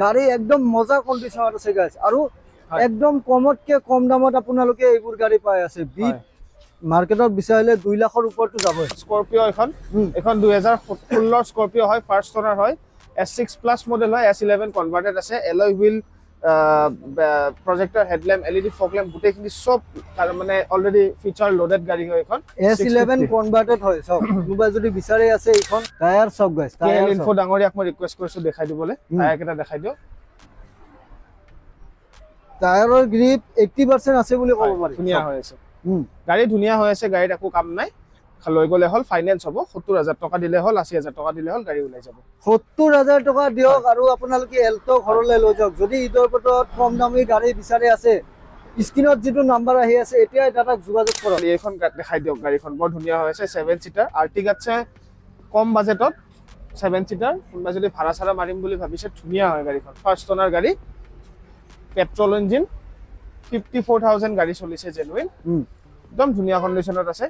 গাড়ী একদম মজা কন্ডিশনত আছে গাইজ আৰু একদম কমতকে কম দামত আপোনালোকে এইবোৰ গাড়ী পাই আছে বিট মাৰ্কেটত বিচাৰিলে 2 লাখৰ ওপৰতো যাব স্কৰপিও এখন 2016 স্কৰপিও হয় ফাৰ্স্ট ওনাৰ হয় S6 প্লাস মডেল হয় S11 কনভাৰ্টেড আছে এলয় হুইল প্ৰজেক্টৰ হেডল্যাম্প LED ফগ ল্যাম্প গুটেখিনি সব মানে অলৰেডি ফিচাৰ লোডেড গাড়ী হয় এখন S11 কনভাৰ্টেড হয় সব কোনোবা যদি বিচাৰি আছে এইখন টায়াৰ সব গাইজ টায়াৰ ইনফো ডাঙৰীয়াক মই ৰিকুৱেষ্ট কৰিছো দেখাই দিবলৈ টায়াৰ কেটা দেখাই দিও টায়াৰৰ গ্ৰিপ 80% আছে বুলি ক'ব পাৰি ধুনীয়া হৈ আছে গাড়ী ধুনীয়া হৈ আছে গাড়ীত একো কাম নাই লৈ গলে হল ফাইনান্স হ'ব 70000 টকা দিলে হল 80000 টকা দিলে হল গাড়ী ওলাই যাব 70000 টকা দিয়ক আৰু আপোনালোকে এলটো ঘৰলৈ লৈ যাওক যদি ঈদৰ বতৰত কম দামী গাড়ী বিচাৰি আছে স্ক্ৰিনত যেটো নাম্বাৰ আহি আছে এতিয়া দাদাক যোগাযোগ কৰক এইখন দেখাই দিয়ক গাড়ীখন বৰ ধুনীয়া হৈ আছে 7 সিটাৰ আৰ্টিগাতছে কম বাজেটত 7 সিটাৰ কোনবা যদি ভাড়া ছাড়া মাৰিম বুলি ভাবিছে ধুনীয়া হয় গাড়ীখন ফাৰ্স্ট ওনাৰ গাড়ী পেট্ৰল ইঞ্জিন 54000 গাড়ী চলিছে জেনুইন একদম ধুনীয়া কন্ডিশনত আছে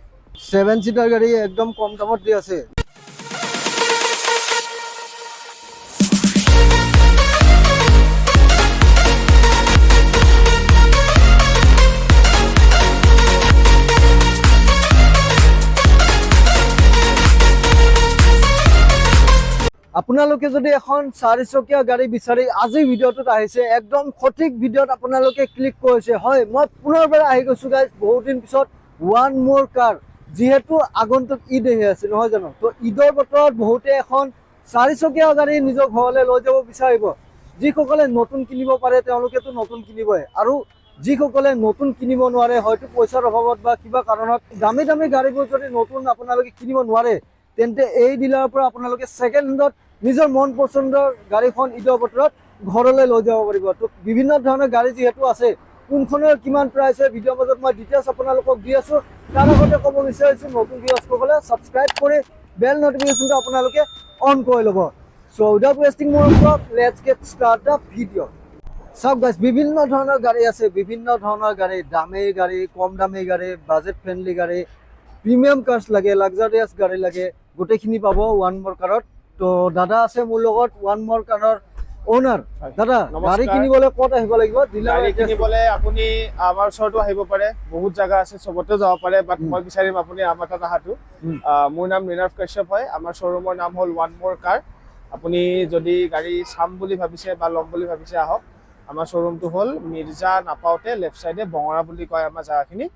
7 সিটাৰ গাড়ী একদম কম দামত দি আছে আপোনালোকে যদি এখন 4 চকীয়া গাড়ী বিচাৰি আজি ভিডিওটোত আহিছে একদম সঠিক ভিডিওত আপোনালোকে ক্লিক কৰিছে হয় মই পুনৰবাৰ আহি গৈছো গাইজ বহুত দিন পিছত ওয়ান মোৰ কাৰ যেহেতু আগন্তুক ঈদ আহি আছে নহয় জানো তো ঈদৰ বতৰত বহুতে এখন 4 চকীয়া গাড়ী নিজৰ ঘৰলৈ লৈ যাব বিচাৰিব যিসকলে নতুন কিনিব পাৰে তেওঁলোকেতো নতুন কিনিবই আৰু যিসকলে নতুন কিনিব নোৱাৰে হয়তো পইচাৰ অভাৱত বা কিবা কাৰণত দামী দামী গাড়ীবোৰ যদি নতুন আপোনালোকে কিনিব নোৱাৰে তেন্তে এই ডিলাৰৰ পৰা আপোনালোকে সেকেন্ড হেণ্ডত নিজৰ মন পছন্দৰ গাড়ীখন ঈদৰ বতৰত ঘৰলৈ লৈ যাব পাৰিব তো বিভিন্ন ধৰণৰ গাড়ী যেহেতু আছে কোনখনৰ কিমান প্ৰাইস হয় ভিডিঅ' মাজত মই ডিটেইলছ আপোনালোকক দি আছো তাৰ আগতে ক'ব বিচাৰিছো নতুন ভিউৱাৰ্ছসকলে সাবস্ক্ৰাইব কৰি বেল নটিফিকেশনটো আপোনালোকে অন কৰি ল'ব সো উইদাউট ৱেষ্টিং মোৰ talk let's get start the video' সব গাইস বিভিন্ন ধৰণৰ গাড়ী আছে বিভিন্ন ধৰণৰ গাড়ী দামী গাড়ী কম দামী গাড়ী বাজেট ফ্ৰেন্ডলি গাড়ী প্ৰিমিয়াম কাৰ্স লাগে লাক্সাৰিয়াস গাড়ী লাগে গোটেইখিনি পাব ওয়ান মোৰ কাৰত তো দাদা আছে মোৰ লগত ওয়ান মোৰ কাৰৰ ওনাৰ দাদা গাড়ী কিনিবলৈ ক'ত আহিব লাগিব গাড়ী কিনিবলৈ আপুনি আমাৰ ওচৰতো আহিব পাৰে বহুত জায়গা আছে সবতে যাব পাৰে বাট মই বিচাৰিম আপুনি আমাৰ তাত আহাটো মোৰ নাম নিনাৰ্ভ কাশ্যপ হয় আমাৰ শ্বৰুমৰ নাম হ'ল ওয়ান মোৰ কাৰ আপুনি যদি গাড়ী চাম বুলি ভাবিছে বা ল'ম বুলি ভাবিছে আহক আমাৰ শ্বৰুমটো হ'ল মিৰ্জা নাপাওতে লেফট সাইডে বঙৰা বুলি কয় আমাৰ জাগাখিনি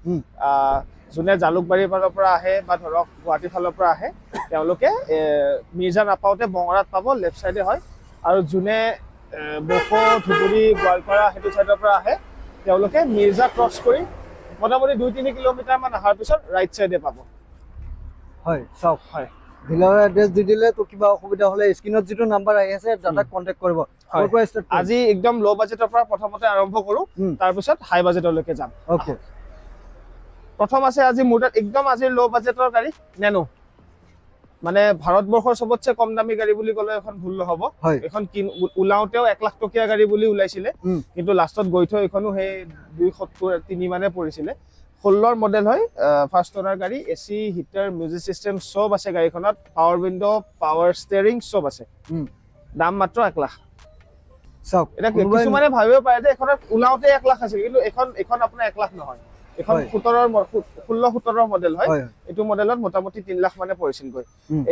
যোনে জালুকবাৰীৰ ফালৰ পৰা আহে বা ধৰক গুৱাহাটী ফালৰ পৰা আহে তেওঁলোকে মিৰ্জা নাপাওতে বঙৰাত পাব লেফট সাইডে হয় আৰু যোনে বকো ধুবুৰী গোৱালপাৰা হেতু সাইডৰ পৰা আহে তেওঁলোকে মিৰ্জা ক্ৰছ কৰি মোটামুটি 2-3 কিলোমিটাৰ মান আহাৰ পিছত ৰাইট সাইডে পাব হয় সব হয় ডিলাৰৰ এড্ৰেছ দি দিলে তো কিবা অসুবিধা হলে স্ক্ৰিনত যেটো নাম্বাৰ আহি আছে দাদাক কন্টাক্ট কৰিব আজি একদম লো বাজেটৰ পৰা প্ৰথমতে আৰম্ভ কৰো তাৰ পিছত হাই বাজেটলৈকে যাম ওকে প্ৰথম আছে আজি মোৰ তাত একদম আজি লো বাজেটৰ গাড়ী নেনো মানে ভাৰতবৰ্ষৰ সবতছে কম দামী গাড়ী বুলি ক'লে এখন ভুল নহব এখন উলাওতেও 1 লাখ টকীয়া গাড়ী বুলি উলাইছিলে কিন্তু লাষ্টত গৈ থৈ এখনো হে 273 মানে পৰিছিলে 16 ৰ মডেল হয় ফাৰ্স্ট ওনাৰ গাড়ী এসি হিটাৰ মিউজিক সিস্টেম সব আছে গাড়ীখনত পাৱাৰ উইন্ডো পাৱাৰ ষ্টিয়াৰিং সব আছে দাম মাত্ৰ 1 লাখ সব এটা কিছুমানে ভাবিব পাৰে যে এখনত উলাওতে 1 লাখ আছে কিন্তু এখন আপোনাৰ 1 লাখ নহয় এখন 16 মডেল হয় এটো মডেলত মোটামুটি 3 লাখ মানে পৰিছিল গৈ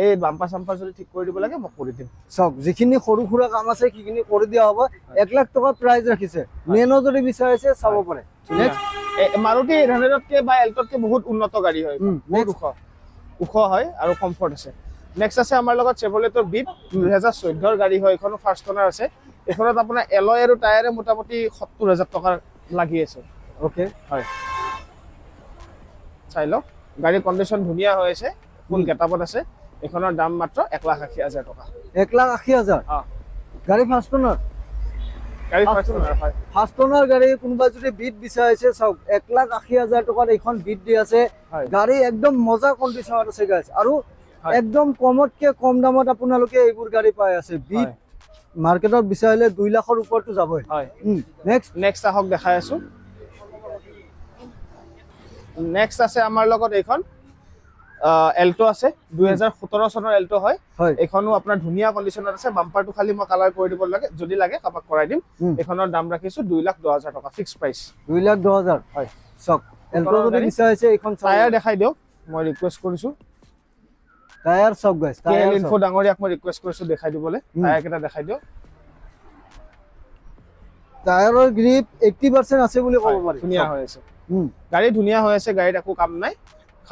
এই বাম্পাৰ সাম্পাৰ যদি ঠিক কৰি দিব লাগে মই কৰি দিম সব যিখিনি সৰু খুৰা কাম আছে কিখিনি কৰি দিয়া হ'ব 1 লাখ টকা প্ৰাইস ৰাখিছে নেনো যদি বিচাৰিছে চাব পাৰে নেক্সট মাৰুতি 800তকে বা এল্টতকে বহুত উন্নত গাড়ী হয় বহুত উখ হয় আৰু কমফৰ্ট আছে নেক্সট আছে আমাৰ লগত চেভ্ৰলেটৰ বিট 2014 ৰ গাড়ী হয় এখনো ফাৰ্স্ট ওনাৰ আছে এখনত আপোনাৰ এলয় আৰু টায়াৰে মোটামুটি 70000 টকা লাগি আছে ওকে হয় চাইলো গাড়ী কন্ডিশন ধুনীয়া হৈ আছে ফুল গেটআপত আছে এখনৰ দাম মাত্ৰ 1,80,000 টকা 1,80,000 গাড়ী ফাৰ্স্ট ওনাৰ হয় ফাৰ্স্ট ওনাৰ গাড়ী কোনবা যদি বিট বিচাৰিছে চাওক 1,80,000 টকাত এখন বিট দি আছে গাড়ী একদম মজা কন্ডিশনত আছে গাইস আৰু একদম কমতকে কম দামত আপোনালোকে এইবোৰ গাড়ী পাই আছে বিট মাৰ্কেটত বিচাৰিলে 2 লাখৰ ওপৰতো যাবই হয় নেক্সট আহক দেখাই আছো নেক্সট আছে আমাৰ লগত এইখন এল্টো আছে 2017 চনৰ এল্টো হয় হয় এখনো আপোনাৰ ধুনীয়া কণ্ডিচনত আছে বাম্পাৰটো খালি মই কালাৰ কৰি দিব লাগে যদি লাগে কাবাক কৰাই দিম এখনৰ দাম ৰাখিছো 2,10,000 টকা ফিক্স প্ৰাইচ 2,10,000 হয় চক এল্টো যদি বিচাৰিছে এইখন টায়াৰ দেখাই দিয়ক মই ৰিকুৱেষ্ট কৰিছো টায়াৰ চক গাইস টায়াৰ ইনফো ডাঙৰীয়াক মই ৰিকুৱেষ্ট কৰিছো দেখাই দিবলৈ টায়াৰ কেটা দেখাই দিয়ক টায়াৰৰ গ্ৰিপ 80% আছে বুলি ক'ব পাৰি ধুনীয়া হৈ আছে গাড়ী ধুনীয়া হৈ আছে গাড়ীত একো কাম নাই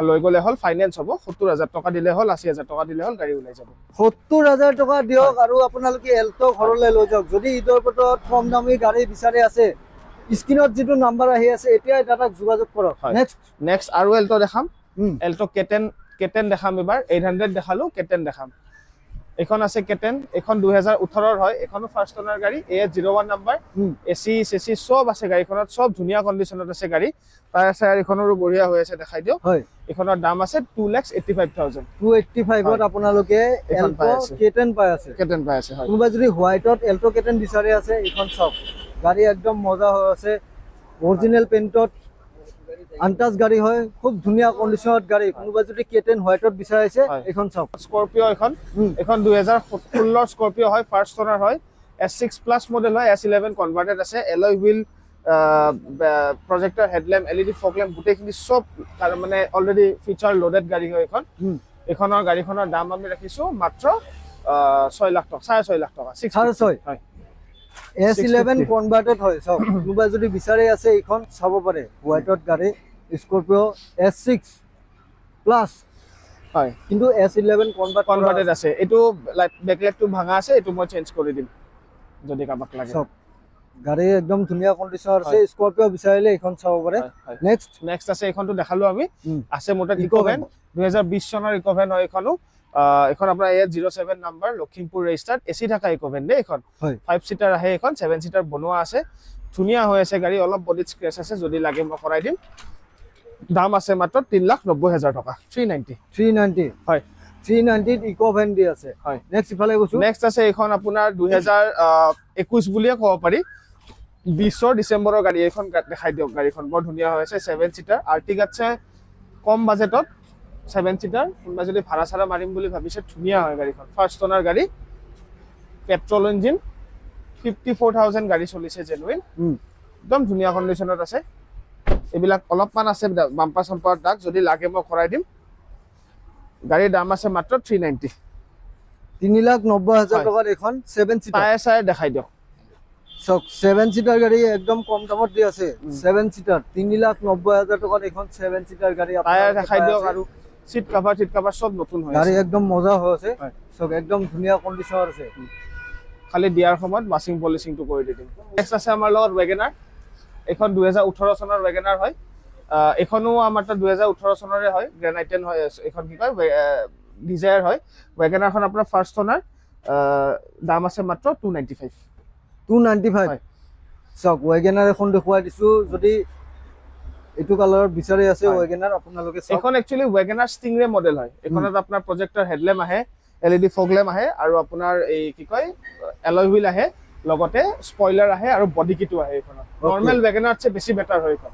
লৈ গ'লে হ'ল ফাইনেন্স হ'ব 70,000 টকা দিলে হ'ল 80,000 টকা দিলে হ'ল গাড়ী ওলাই যাব 70,000 টকা দিয়ক আৰু আপোনালোকে এল্টো ঘৰলৈ লৈ যাওক যদি ঈদৰ বতৰত কম দামী গাড়ী বিচাৰি আছে স্ক্ৰিনত যিটো নাম্বাৰ আহি আছে এতিয়াই দাদাক যোগাযোগ কৰক নেক্সট আৰু এল্টো দেখাম এল্টো কেটেন দেখাম এবাৰ 800 দেখালো কেটেন দেখাম এখন আছে কেটেন এখন 2018 হয় এখনো ফাৰ্স্ট ওনাৰ গাড়ী AS01 নাম্বাৰ এসি সেসি সব আছে গাড়ীখনত সব ধুনীয়া কণ্ডিচনত আছে গাড়ী টায়াৰ চায়াৰ এখনৰো বঢ়িয়া হৈ আছে দেখাই দিও হয় এখনৰ দাম আছে 2,85,000 285 ত আপোনালোকে এল্টো কেটেন পাই আছে হয় কোনোবা যদি হোৱাইটত এল্টো কেটেন বিচাৰি আছে এখন চক গাড়ী একদম মজা হৈ আছে অৰিজিনাল পেইন্টত আনটাচ গাড়ী হয় খুব ধুনীয়া কণ্ডিচনত গাড়ী কোনোবা যদি কেটেন হোৱাইটত বিচাৰিছে এখন চক স্কৰপিও এখন 2016 স্কৰপিও হয় ফাৰ্স্ট ওনাৰ হয় S6 প্লাস মডেল হয় S11 কনভাৰ্টেড আছে এলয় হুইল প্ৰজেক্টৰ হেডল্যাম্প LED ফগ ল্যাম্প গুটেখিনি সব মানে অলৰেডি ফিচাৰ লোডেড গাড়ী হয় এখনৰ গাড়ীখনৰ দাম আমি ৰাখিছো মাত্ৰ 6 লাখ টকা 6.5 লাখ টকা 6.5 হয় S11 কনভাৰ্টেড হয় সব কোনোবা যদি বিচাৰি আছে এইখন চাব পাৰে হোৱাইটত গাড়ী স্কৰপিও S6 প্লাস হয় কিন্তু S11 কনভাৰ্টেড আছে এটো বেকলাইটটো ভাঙা আছে এটো মই চেঞ্জ কৰি দিম যদি কাবাক লাগে সব গাড়ী একদম ধুনীয়া কণ্ডিচনত আছে স্কৰপিও বিচাৰিলে এইখন চাব পাৰে নেক্সট আছে এইখনটো দেখালো আমি আছে মোটা ইকোভেন 2020 চনৰ ইকোভেন হয় এখনো এখন আপোনাৰ AS07 number Lakhimpur registered AC থাকা ইকোভেন দে এখন 5 সিটাৰ আহে এখন 7 সিটাৰ বনোৱা আছে ধুনীয়া হৈ আছে গাড়ী অলপ বডিত স্ক্ৰেচ আছে যদি লাগে মই কৰাই দিম দাম আছে মাত্ৰ 3,90,000 টকা 390 হয় 390 ইকোভেন দি আছে হয় নেক্সট ইফালে গৈছো নেক্সট আছে এখন আপোনাৰ 2021 বুলিয়ে ক'ব পাৰি 20 ডিসেম্বৰৰ গাড়ী এখন দেখাই দিয়ক গাড়ীখন বৰ ধুনীয়া হৈ আছে 7 সিটাৰ আৰ্টিগাতছে কম বাজেটত 7 সিটাৰ কোনবা যদি ভাড়া ছাড়া মাৰিম বুলি ভাবিছে ধুনীয়া হয় গাড়ীখন ফাৰ্স্ট ওনাৰ গাড়ী পেট্ৰল ইঞ্জিন 54,000 গাড়ী চলিছে জেনুইন একদম ধুনীয়া কণ্ডিচনত আছে এবিলাক অলপমান আছে বাম্পাৰ সম্পাৰ দাগ যদি লাগে মই কৰাই দিম গাড়ীৰ দাম আছে মাত্ৰ 390 3,90,000 টকাত এখন 7 সিটাৰ টায়াৰ চায়াৰ দেখাই দিয়ক চক 7 সিটাৰ গাড়ী একদম কম দামত দি আছে 7 সিটাৰ 3,90,000 টকাত এখন 7 সিটাৰ গাড়ী টায়াৰ দেখাই দিয়ক আৰু সিট কভাৰ সব নতুন হৈ আছে গাড়ী একদম মজা হৈ আছে চক একদম ধুনীয়া কণ্ডিচনত আছে খালি দিয়াৰ সময়ত ৱাশিং পলিশিংটো কৰি দিম নেক্সট আছে আমাৰ লগত WagonR এখন 2018 চনৰ WagonR হয় এখনো আমাৰ 2018 চনৰে হয় গ্ৰেণ্ড আইটেন হয় এখন কি কয় ডিজায়াৰ হয় WagonR খন আপোনাৰ ফাৰ্স্ট ওনাৰ দাম আছে মাত্ৰ 295 চক WagonR এখন দেখুৱাই দিছো যদি এটো কালাৰ বিচাৰি আছে WagonR আপোনালোকে এখন একচুয়ালি WagonR Stingray মডেল হয় এখনত আপোনাৰ প্ৰজেক্টৰ হেডল্যাম্প আহে LED ফগ ল্যাম্প আহে আৰু আপোনাৰ এই কি কয় এলয় হুইল আহে লগতে স্পয়লাৰ আহে আৰু বডি কিটো আহে এখনত নৰমাল WagonR চে বেছি বেটাৰ হয় এখন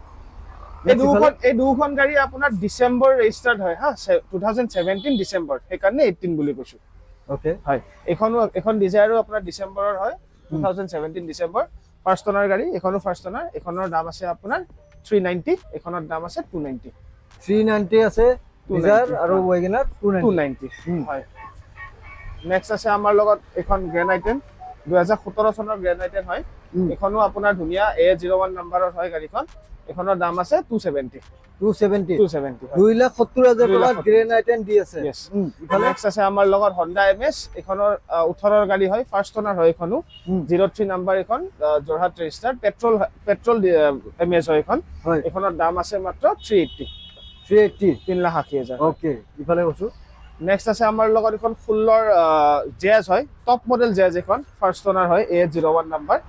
এই দুখন গাড়ী আপোনাৰ ডিসেম্বৰ ৰেজিষ্টাৰ্ড হয় হা 2017 ডিসেম্বৰ সেইকাৰণে 18 বুলি কৈছো ওকে হয় এখন ডিজায়াৰো আপোনাৰ ডিসেম্বৰৰ হয় 2017 ডিসেম্বৰ ফাৰ্স্ট ওনাৰ গাড়ী এখনো ফাৰ্স্ট ওনাৰ এখনৰ দাম আছে আপোনাৰ 390 এখনৰ দাম আছে 390 আছে ডিজায়াৰ আৰু WagonR 290 হয় নেক্সট আছে আমাৰ লগত এখন গ্ৰেণ্ড আইটেন 2017 চনৰ গ্ৰেণ্ড আইটেন হয় এখনো আপোনাৰ ধুনীয়া AS01 নাম্বাৰৰ হয় গাড়ীখন এখনৰ দাম আছে 270 2,70,000 টকা গ্ৰেণ্ড আইটেন দি আছে নেক্সট আছে আমাৰ লগত Honda MS এখনৰ 18ৰ গাড়ী হয় ফাৰ্স্ট ওনাৰ হয় এখনো 03 নাম্বাৰ এখন জৰহাট ৰেজিষ্টাৰ্ড পেট্ৰল MS হয় এখনৰ দাম আছে মাত্ৰ 380,000 ওকে ইফালে গৈছো নেক্সট আছে আমাৰ লগত এখন ফুলৰ জেজ হয় টপ মডেল জেজ এখন ফাৰ্স্ট ওনাৰ হয় AS01 নাম্বাৰ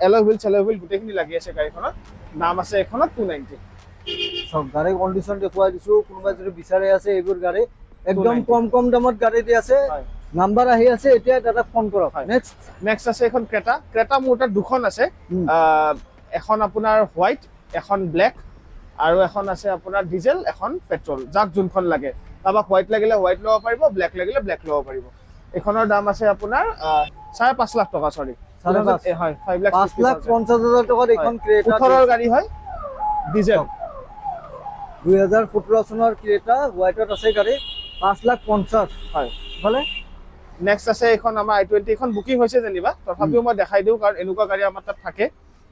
এলয় হুইল গুটেখিনি লাগি আছে গাড়ীখনত নাম আছে এখনত 290 সব গাড়ী কণ্ডিচন দেখুৱাই দিছো কোনোবা যদি বিচাৰি আছে এইবোৰ গাড়ী একদম কম দামত গাড়ী দি আছে নাম্বাৰ আহি আছে এতিয়া দাদা ফোন কৰক নেক্সট আছে এখন ক্ৰেটা মোৰ তাত দুখন আছে এখন আপোনাৰ হোৱাইট এখন ব্লেক আৰু এখন আছে আপোনাৰ ডিজেল এখন পেট্ৰল যাক যোনখন লাগে কাৰোবাক হোৱাইট লাগিলে হোৱাইট ল'ব পাৰিব, ব্লেক লাগিলে ব্লেক ল'ব পাৰিব। এইখনৰ দাম আছে আপোনাৰ 5.5 লাখ টকা, সৰি 5.5 হয় 5,50,000 টকাত এইখন ক্ৰেটা 18 গাড়ী হয়, ডিজেল। 2017 চনৰ ক্ৰেটা হোৱাইটত আছে গাড়ী 5,50,000 হয়। ভালে। নেক্সট আছে এইখন আমাৰ i20, এখন বুকিং হৈছে যেনিবা, তথাপিও মই দেখাই দিওঁ কাৰণ এনেকুৱা গাড়ী আমাৰ তাত থাকে।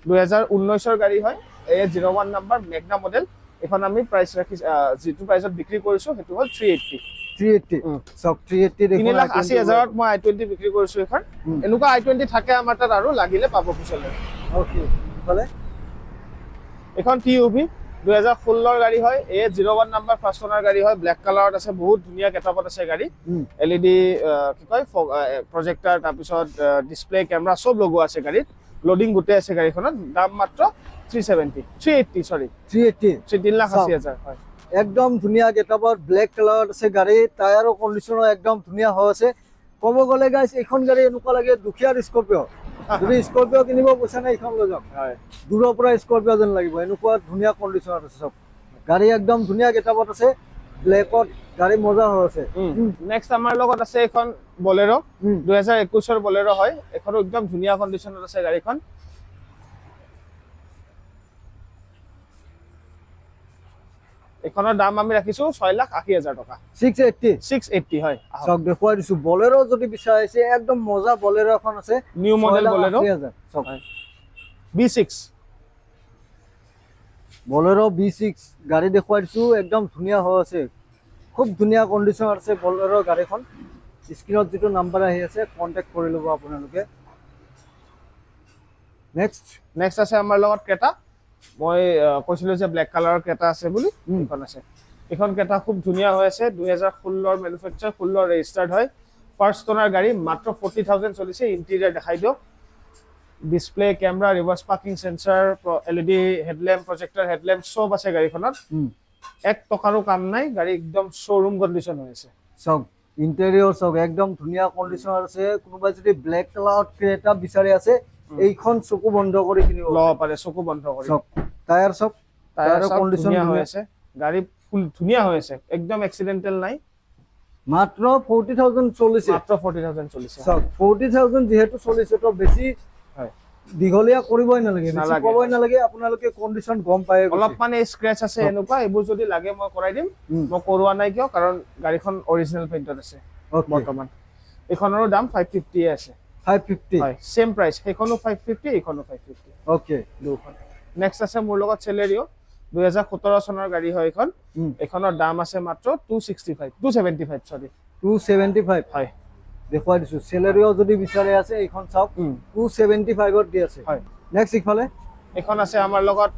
2019 গাড়ী হয়, A01 নাম্বাৰ মেগনা মডেল। এখন আমি প্ৰাইচ ৰাখি যিটো প্ৰাইচত বিক্ৰী কৰিছো সেইটো হ'ল 380। 380 চক 380 দেখুন 3,80,000ত মই i20 বিক্ৰী কৰিছো এখন। এনেকুৱা i20 থাকে আমাৰ তাত আৰু লাগিলে পাব পিছলৈ। ওকে ভালে। এখন TUV 2016 গাড়ী হয়, A01 নাম্বাৰ ফাৰ্ষ্ট ওনাৰ গাড়ী হয়, ব্লেক কালাৰত আছে, বহুত ধুনীয়া গেটআপত আছে গাড়ী। LED কি কয় প্ৰজেক্টৰ, তাৰপিছত ডিসপ্লে কেমেৰা সব লগোৱা আছে গাড়ীত। লোডিং গোটেই আছে গাড়ীখনত। দাম মাত্ৰ 380 সৰি 3,80,000 হয়। একদম ধুনীয়া গেটআপত ব্লেক কালাৰত আছে গাড়ী, টায়াৰৰ কণ্ডিচনো একদম ধুনীয়া হৈ আছে। ক'ব গ'লে গাইছ এইখন গাড়ী এনেকুৱা লাগে দুখীয়াৰ স্কৰপিঅ। যদি স্কৰপিঅ কিনিব পইচা নাই এইখন লৈ যাওক। হয়, দূৰৰ পৰা স্কৰপিঅ যেন লাগিব, এনেকুৱা ধুনীয়া কণ্ডিচনত আছে চব গাড়ী, একদম ধুনীয়া গেটআপত আছে, ব্লেকত গাড়ী মজা হৈ আছে। নেক্সট আমাৰ লগত আছে এখন বলেৰো, 2021 বলেৰো হয়। এখনো একদম ধুনীয়া কণ্ডিচনত আছে গাড়ীখন। এখনৰ দাম আমি ৰাখিছো 6,80,000 টকা। 680 হয়। চক দেখুৱাই দিছো। বলেৰো যদি বিচাৰিছে একদম মজা বলেৰো এখন আছে, নিউ মডেল বলেৰো 6,80,000 চক। B6 বলেৰো B6 গাড়ী দেখুৱাই দিছো, একদম ধুনীয়া হৈ আছে, খুব ধুনীয়া কণ্ডিচন আছে বলেৰো গাড়ীখন। স্ক্ৰিনত যিটো নাম্বাৰ আহি আছে কন্টেক্ট কৰি ল'ব আপোনালোকে। নেক্সট আছে আমাৰ লগত ক্ৰেটা। মই কৈছিলো যে ব্লেক কালাৰৰ ক্ৰেটা আছে বুলি, এইখন আছে। এইখন ক্ৰেটা খুব ধুনীয়া হৈ আছে, 2016 মেনুফেকচাৰ, 16 ৰেজিষ্টাৰ্ড হয়, ফাৰ্ষ্ট ওনাৰ গাড়ী, মাত্ৰ 40,000 চলিছে। ইণ্টেৰিয়ৰ দেখাই দিওঁ, display camera, reverse parking sensor, LED headlamp, projector headlamp সব আছে গাড়ীখনত। 1 টকাৰো কাম নাই, গাড়ী একদম শ্বৰুম কণ্ডিচন হৈ আছে। চব ইণ্টেৰিয়ৰ চব একদম ধুনীয়া কণ্ডিচনত আছে। কোনোবাই যদি ব্লেক কালাৰত ক্ৰেটা বিচাৰি আছে এইখন চকু বন্ধ কৰি কিনিব ল'ব পাৰে, চকু বন্ধ কৰি। চব টায়াৰ চব টায়াৰৰ কণ্ডিচন ধুনীয়া হৈ আছে, গাড়ী ফুল ধুনীয়া হৈ আছে, একদম এক্সিডেন্টাল নাই। মাত্ৰ 40,000 চলিছে, মাত্ৰ 40,000 চলিছে। চব 40,000 যেহেতু চলিছে তো বেছি হয়, দীঘলীয়া কৰিবই নালাগে, বেছি ক'বই নালাগে, আপোনালোকে কণ্ডিচন গম পায়। অলপ মানে স্ক্ৰেচ আছে এনেকুৱা, এইবোৰ যদি লাগে মই কৰাই দিম। মই কৰোৱা নাই কিয়, কাৰণ গাড়ীখন অৰিজিনেল পেইণ্টত আছে বৰ্তমান। এইখনৰো দাম 550 আছে। 550 হয়, সেম প্ৰাইস। সেইখনো 550, এইখনো 550। ওকে দুখন। নেক্সট আছে মোৰ লগত চেলেৰিও, 2017 চনৰ গাড়ী হয় এইখন। এইখনৰ দাম আছে মাত্ৰ 275 সৰি 275 হয়। দেখুৱাই দিছো। চেলেৰিও যদি বিচাৰে আছে এইখন চাওক 275ত দি আছে। হয়। নেক্সট ইফালে এইখন আছে আমাৰ লগত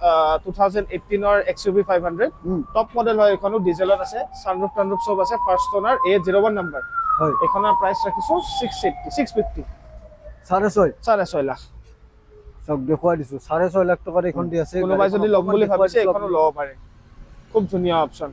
2018 XUV 500 টপ মডেল হয়। এইখনো ডিজেলত আছে, সানৰুফ টানৰুফ সব আছে, ফাৰ্ষ্ট ওনাৰ, A01 নাম্বাৰ হয়। এইখনৰ প্ৰাইস ৰাখিছো 650 6.5 লাখ। চক দেখুৱাই দিছো 6.5 লাখ টকাত এইখন দি আছে। কোনোবাই যদি ল'ম বুলি ভাবিছে এইখনো ল'ব পাৰে, খুব ধুনীয়া অপচন।